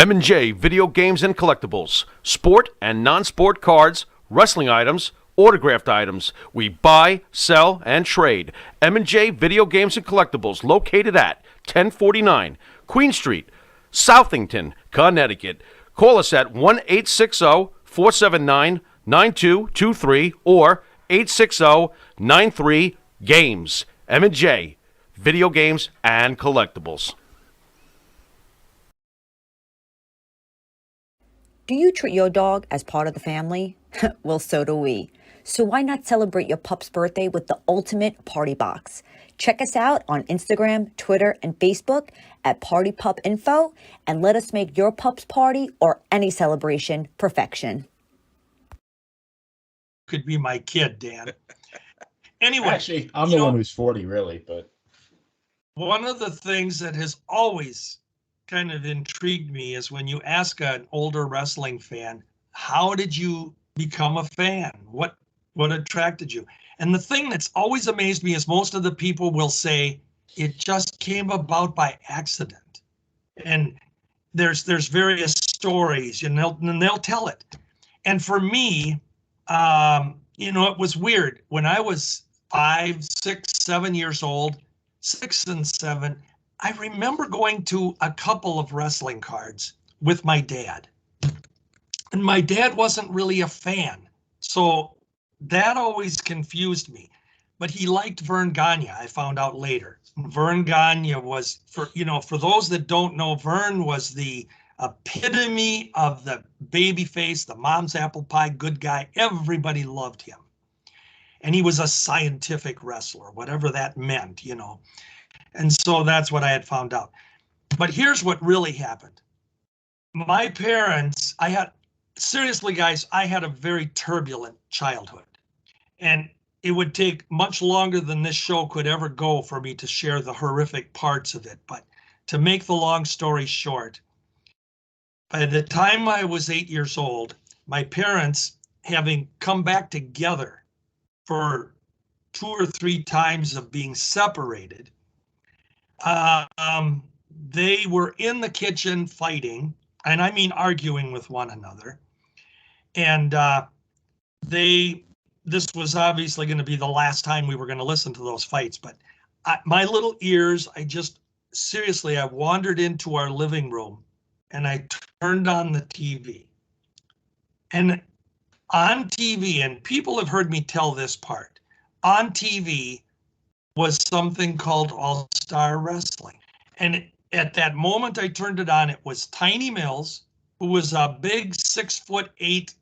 M&J Video Games and Collectibles. Sport and non-sport cards, wrestling items, autographed items. We buy, sell, and trade. M&J Video Games and Collectibles, located at 1049 Queen Street, Southington, Connecticut. Call us at 1-860-479-9223 or 860-93-GAMES. M&J Video Games and Collectibles. Do you treat your dog as part of the family? Well, so do we. So why not celebrate your pup's birthday with the ultimate party box? Check us out on Instagram, Twitter, and Facebook at Party Pup Info, and let us make your pup's party or any celebration perfection. Could be my kid, Dan. Anyway, actually, I'm the one who's 40, really. But one of the things that has always kind of intrigued me is when you ask an older wrestling fan, how did you become a fan? What attracted you? And the thing that's always amazed me is most of the people will say it just came about by accident. And there's various stories, and they'll tell it. And for me, it was weird when I was 5, 6, 7 years old, 6 and 7. I remember going to a couple of wrestling cards with my dad. And my dad wasn't really a fan. So that always confused me. But he liked Vern Gagne, I found out later. Vern Gagne was, for those that don't know, Vern was the epitome of the baby face, the mom's apple pie, good guy. Everybody loved him. And he was a scientific wrestler, whatever that meant, And so that's what I had found out. But here's what really happened. My parents, seriously, guys, I had a very turbulent childhood. And it would take much longer than this show could ever go for me to share the horrific parts of it. But to make the long story short, by the time I was 8 years old, my parents, having come back together for 2 or 3 times of being separated, they were in the kitchen fighting, and I mean arguing with one another. And this was obviously going to be the last time we were going to listen to those fights. But my little ears, I wandered into our living room and I turned on the TV. And on TV, and people have heard me tell this part, on TV was something called All-Star Wrestling. And at that moment I turned it on, it was Tiny Mills, who was a big 6'8",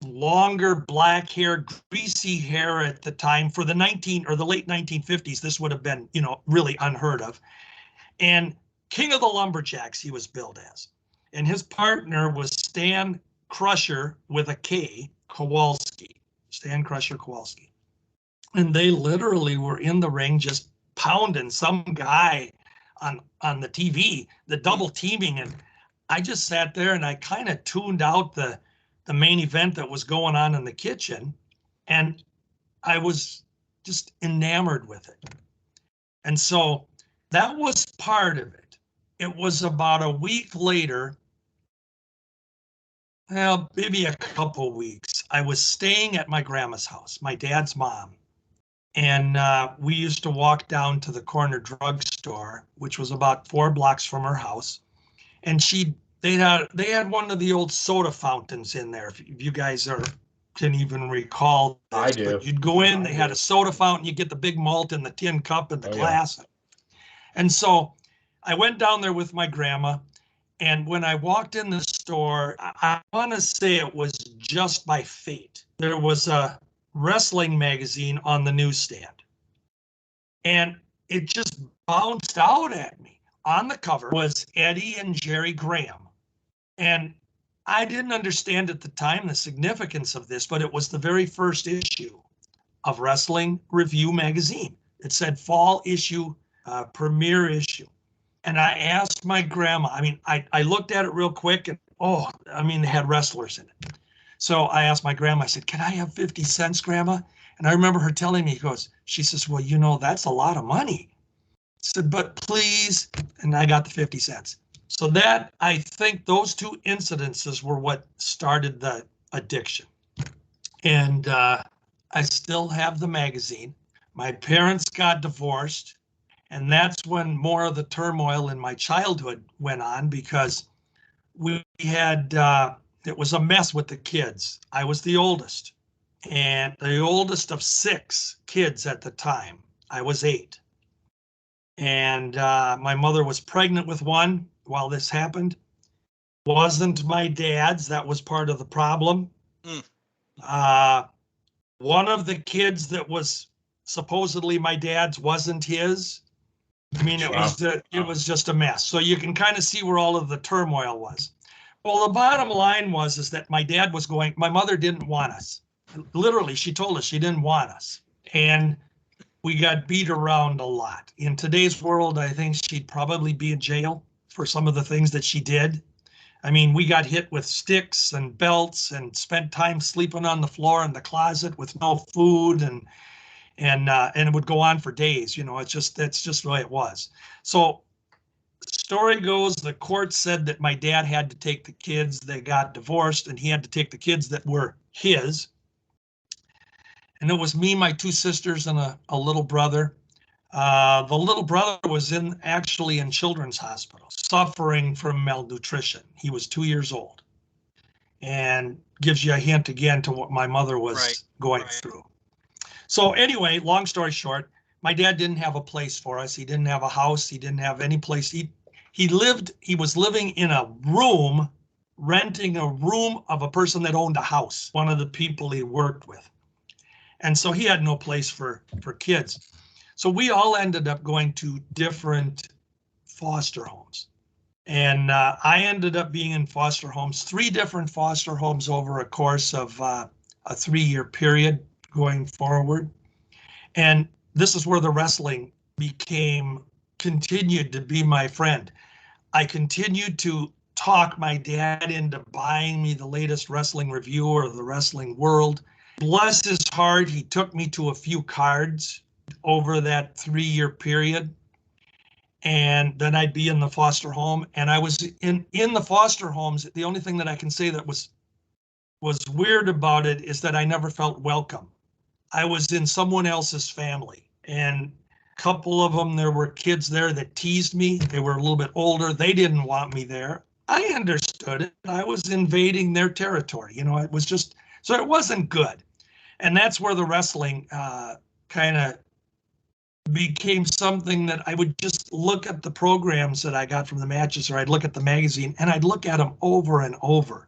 longer black hair, greasy hair at the time. For the late 1950s, this would have been, really unheard of. And King of the Lumberjacks, he was billed as. And his partner was Stan Crusher with a K, Kowalski. Stan Crusher Kowalski. And they literally were in the ring just pounding some guy on the TV, the double teaming. And I just sat there and I kind of tuned out the main event that was going on in the kitchen. And I was just enamored with it. And so that was part of it. It was about a week later, well, maybe a couple weeks, I was staying at my grandma's house, my dad's mom. And we used to walk down to the corner drugstore, which was about 4 blocks from her house. And they had one of the old soda fountains in there. If you guys can even recall this, I do. But you'd go in, they had a soda fountain, you get the big malt in the tin cup and the glass. Yeah. And so I went down there with my grandma. And when I walked in the store, I want to say it was just by fate. There was a wrestling magazine on the newsstand. And it just bounced out at me. On the cover was Eddie and Jerry Graham. And I didn't understand at the time the significance of this, but it was the very first issue of Wrestling Review magazine. It said fall issue, premiere issue. And I asked my grandma, I looked at it real quick and, they had wrestlers in it. So I asked my grandma, I said, can I have 50 cents, Grandma? And I remember her telling me, she says, well, that's a lot of money. I said, but please. And I got the 50 cents. So that, I think those two incidences were what started the addiction. And I still have the magazine. My parents got divorced, and that's when more of the turmoil in my childhood went on, because we had, it was a mess with the kids. I was the oldest, and the oldest of 6 kids at the time. I was 8. And my mother was pregnant with one while this happened. Wasn't my dad's. That was part of the problem. One of the kids that was supposedly my dad's wasn't his. I mean, it was just a mess. So you can kind of see where all of the turmoil was. Well, the bottom line is that my mother didn't want us. Literally, she told us she didn't want us. And we got beat around a lot. In today's world, I think she'd probably be in jail for some of the things that she did. I mean, we got hit with sticks and belts and spent time sleeping on the floor in the closet with no food, and it would go on for days. That's just the way it was. So story goes, the court said that my dad had to take the kids. They got divorced, and he had to take the kids that were his. And it was me, my 2 sisters, and a little brother. The little brother was actually in children's hospital, suffering from malnutrition. He was 2 years old, and gives you a hint again to what my mother was going through. So anyway, long story short, my dad didn't have a place for us. He didn't have a house. He didn't have any place. He was living in a room, renting a room of a person that owned a house, one of the people he worked with. And so he had no place for kids. So we all ended up going to different foster homes. And I ended up being in foster homes, 3 different foster homes over a course of a 3-year period going forward. And this is where the wrestling continued to be my friend. I continued to talk my dad into buying me the latest wrestling review or the wrestling world. Bless his heart, he took me to a few cards over that 3-year period. And then I'd be in the foster home, and I was in the foster homes. The only thing that I can say that was weird about it is that I never felt welcome. I was in someone else's family, and a couple of them, there were kids there that teased me. They were a little bit older. They didn't want me there. I understood it. I was invading their territory. It was just, so it wasn't good. And that's where the wrestling kind of became something that I would just look at the programs that I got from the matches, or I'd look at the magazine, and I'd look at them over and over.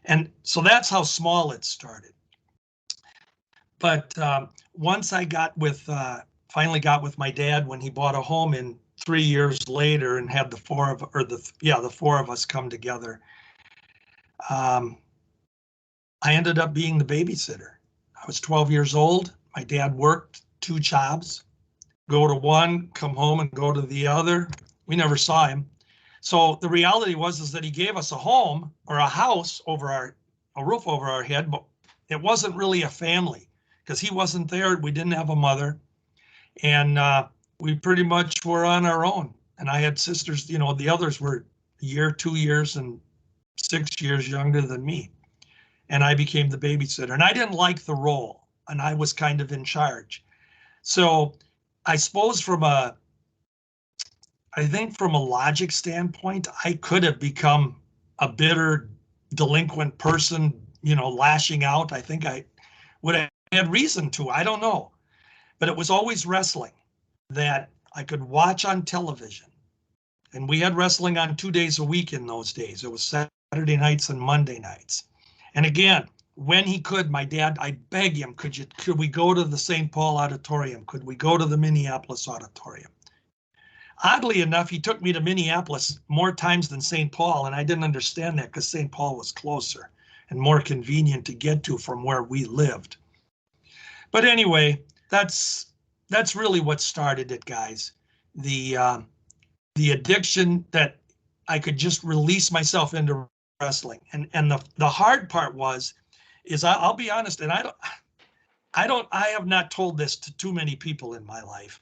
And so that's how small it started. But once I finally got with my dad when he bought a home in 3 years later, and had the 4 of us come together, I ended up being the babysitter. I was 12 years old. My dad worked 2 jobs, go to one, come home and go to the other. We never saw him. So the reality was that he gave us a home or a house a roof over our head, but it wasn't really a family because he wasn't there. We didn't have a mother, and we pretty much were on our own. And I had sisters, the others were a year, 2 years, and 6 years younger than me. And I became the babysitter, and I didn't like the role, and I was kind of in charge. So I suppose from a logic standpoint, I could have become a bitter, delinquent person, lashing out. I think I would have had reason to, I don't know. But it was always wrestling that I could watch on television. And we had wrestling on 2 days a week in those days. It was Saturday nights and Monday nights. And again, when he could, my dad, I'd beg him, could we go to the St. Paul Auditorium? Could we go to the Minneapolis Auditorium? Oddly enough, he took me to Minneapolis more times than St. Paul, and I didn't understand that because St. Paul was closer and more convenient to get to from where we lived. But anyway, that's really what started it, guys. The addiction that I could just release myself into wrestling. And the hard part is I'll be honest, and I have not told this to too many people in my life.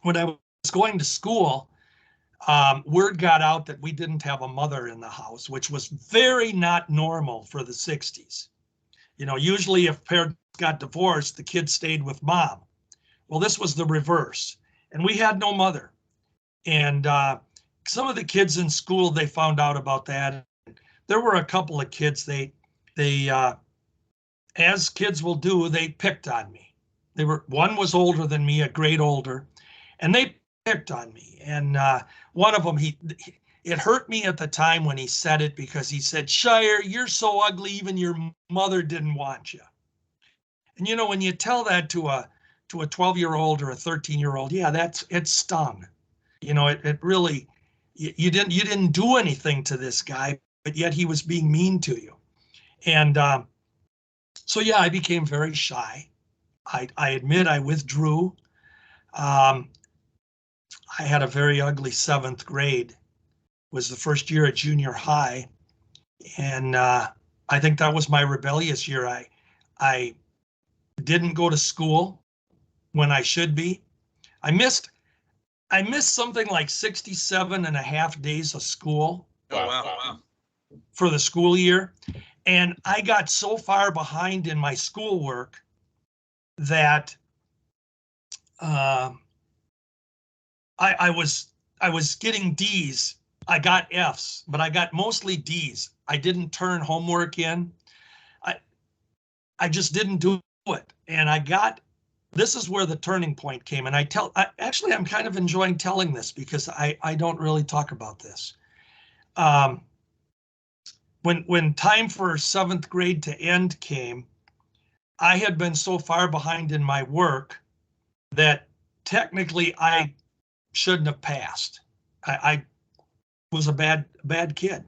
When I was going to school, word got out that we didn't have a mother in the house, which was very not normal for the 60s. You know, usually if parents got divorced, the kids stayed with mom. Well, this was the reverse. And we had no mother. And some of the kids in school, they found out about that. There were a couple of kids, they as kids will do, they picked on me. One was older than me, a grade older, and they picked on me. And one of them, it hurt me at the time when he said it, because he said, "Shire, you're so ugly, even your mother didn't want you." And you know, when you tell that to a 12-year-old or a 13-year-old, yeah, it stung. You know, it really, you didn't do anything to this guy, but yet he was being mean to you. And so yeah, I became very shy. I admit I withdrew. I had a very ugly 7th grade. Was the first year at junior high, and I think that was my rebellious year. I didn't go to school when I should be. I missed something like 67 and a half days of school. Oh, wow. For the school year. And I got so far behind in my schoolwork that I was getting D's. I got F's, but I got mostly D's. I didn't turn homework in. I just didn't do it. And this is where the turning point came. And actually, I'm kind of enjoying telling this, because I don't really talk about this. When time for 7th grade to end came, I had been so far behind in my work that technically I shouldn't have passed. I was a bad kid.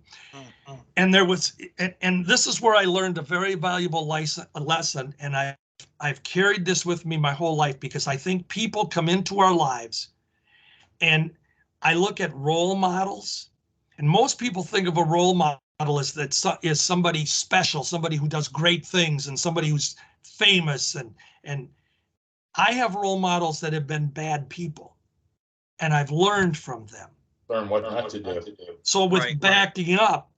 And this is where I learned a very valuable lesson, and I've carried this with me my whole life, because I think people come into our lives, and I look at role models, and most people think of a role model is somebody special, somebody who does great things, and somebody who's famous. And I have role models that have been bad people, and I've learned from them. Learn what not to do. So with backing up,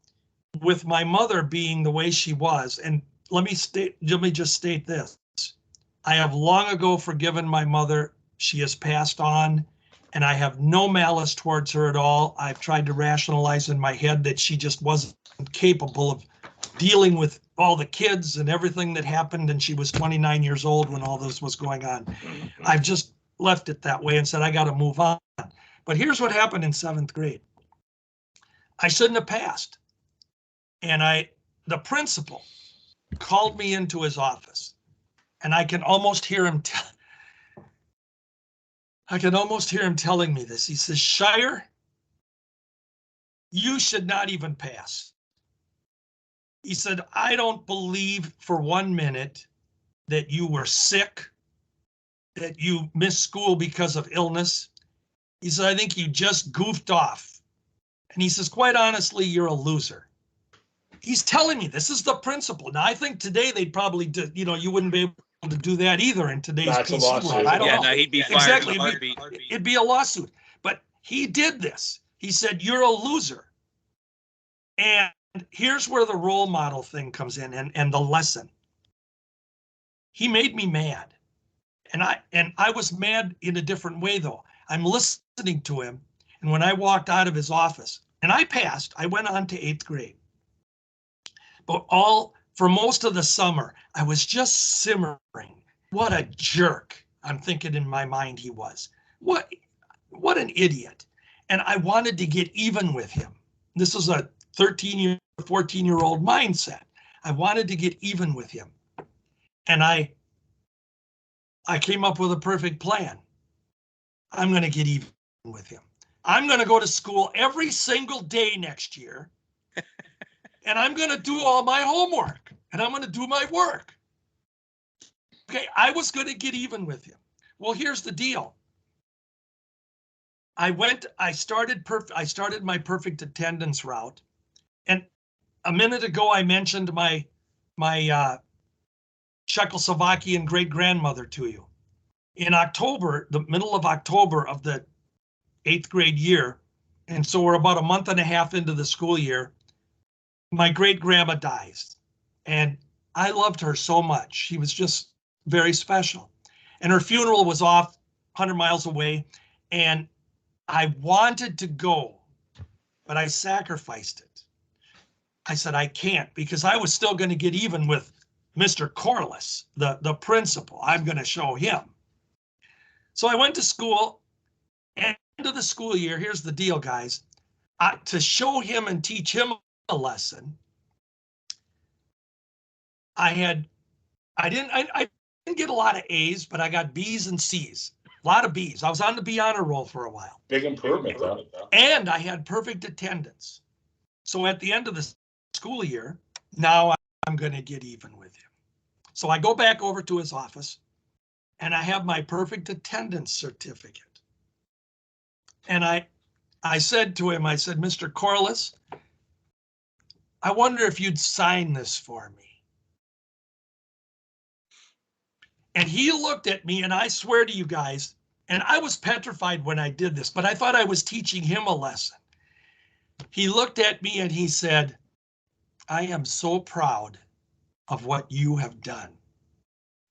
with my mother being the way she was, and let me just state this. I have long ago forgiven my mother. She has passed on, and I have no malice towards her at all. I've tried to rationalize in my head that she just wasn't capable of dealing with all the kids and everything that happened, and she was 29 years old when all this was going on. I've just left it that way and said, I got to move on. But here's what happened in 7th grade. I shouldn't have passed. And the principal called me into his office, and I can almost hear him telling me this. He says, "Shire, you should not even pass." He said, "I don't believe for 1 minute that you were sick, that you missed school because of illness." He said, "I think you just goofed off." And he says, "Quite honestly, you're a loser." He's telling me this is the principal. Now, I think today they'd probably do, you wouldn't be able to do that either in today's PC world. I don't know. No, he'd be fired. Exactly. It'd be a lawsuit. But he did this. He said, "You're a loser." And here's where the role model thing comes in, and the lesson. He made me mad. And I was mad in a different way, though. I'm listening to him. And when I walked out of his office, and I passed, I went on to 8th grade. But for most of the summer, I was just simmering. What a jerk, I'm thinking in my mind he was. What an idiot. And I wanted to get even with him. This is a 14-year-old mindset. I wanted to get even with him. And I came up with a perfect plan. I'm going to get even with him. I'm going to go to school every single day next year. And I'm going to do all my homework, and I'm going to do my work. Okay, I was going to get even with him. Well, here's the deal. I started my perfect attendance route. And a minute ago, I mentioned my Czechoslovakian great-grandmother to you. In October, the middle of October of the 8th grade year, And so we're about a month and a half into the school year. My great grandma dies. And I loved her so much. She was just very special. And her funeral was off 100 miles away. And I wanted to go, but I sacrificed it. I said, I can't, because I was still going to get even with Mr. Corliss, the principal. I'm going to show him. So I went to school. End of the school year, here's the deal, guys. To show him and teach him a lesson, I didn't get a lot of A's, but I got B's and C's. A lot of B's. I was on the B honor roll for a while. Big improvement, though. And I had perfect attendance. So at the end of the school year, now I'm going to get even with him. So I go back over to his office and I have my perfect attendance certificate. And I said to him, I said, Mr. Corliss, I wonder if you'd sign this for me. And he looked at me, and I swear to you guys, and I was petrified when I did this, but I thought I was teaching him a lesson. He looked at me and he said, I am so proud of what you have done.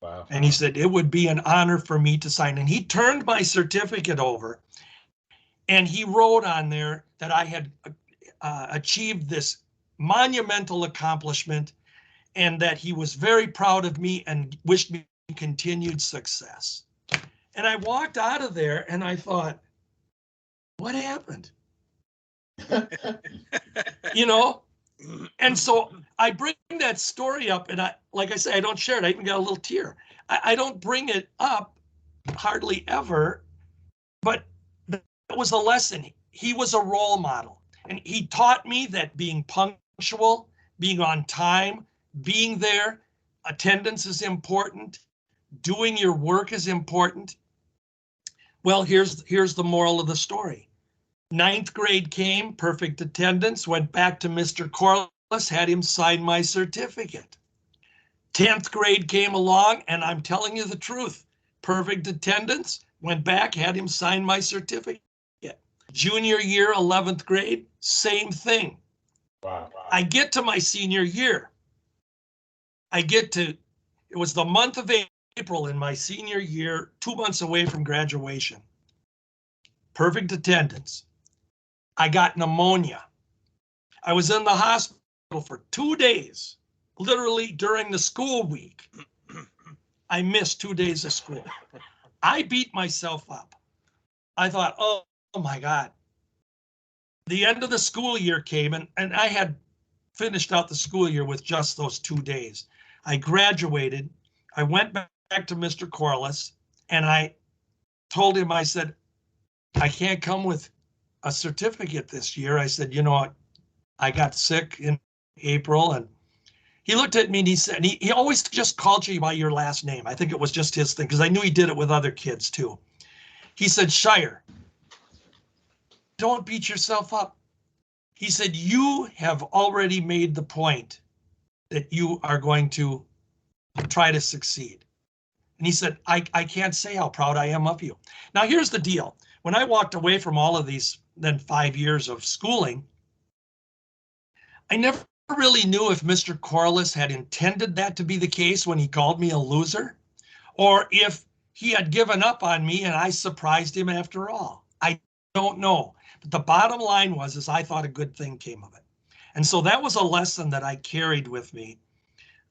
Wow. And he said, it would be an honor for me to sign. And he turned my certificate over and he wrote on there that I had achieved this monumental accomplishment and that he was very proud of me and wished me continued success. And I walked out of there and I thought, what happened? You know? And so I bring that story up and like I say, I don't share it. I even got a little tear. I don't bring it up hardly ever, but that was a lesson. He was a role model and he taught me that being punctual, being on time, being there, attendance is important. Doing your work is important. Well, here's the moral of the story. 9th grade came, perfect attendance, went back to Mr. Corliss, had him sign my certificate. 10th grade came along, and I'm telling you the truth. Perfect attendance, went back, had him sign my certificate. Junior year, 11th grade, same thing. Wow. I get to my senior year. It was the month of April in my senior year, 2 months away from graduation. Perfect attendance. I got pneumonia. I was in the hospital for 2 days, literally during the school week. I missed 2 days of school. I beat myself up. I thought, oh my God. The end of the school year came and I had finished out the school year with just those 2 days. I graduated. I went back to Mr. Corliss and I told him, I said, I can't come with a certificate this year. I said, you know, I got sick in April. And he looked at me and he said, he always just called you by your last name. I think it was just his thing because I knew he did it with other kids too. He said, Schire, don't beat yourself up. He said, you have already made the point that you are going to try to succeed. And he said, I can't say how proud I am of you. Now, here's the deal. When I walked away from all of these, then 5 years of schooling, I never really knew if Mr. Corliss had intended that to be the case when he called me a loser, or if he had given up on me and I surprised him after all. I don't know. But the bottom line was I thought a good thing came of it. And so that was a lesson that I carried with me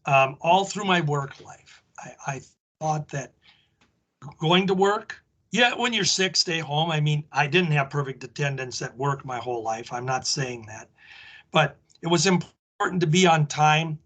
all through my work life. I thought that going to work, yeah, when you're sick, stay home. I mean, I didn't have perfect attendance at work my whole life. I'm not saying that. But it was important to be on time.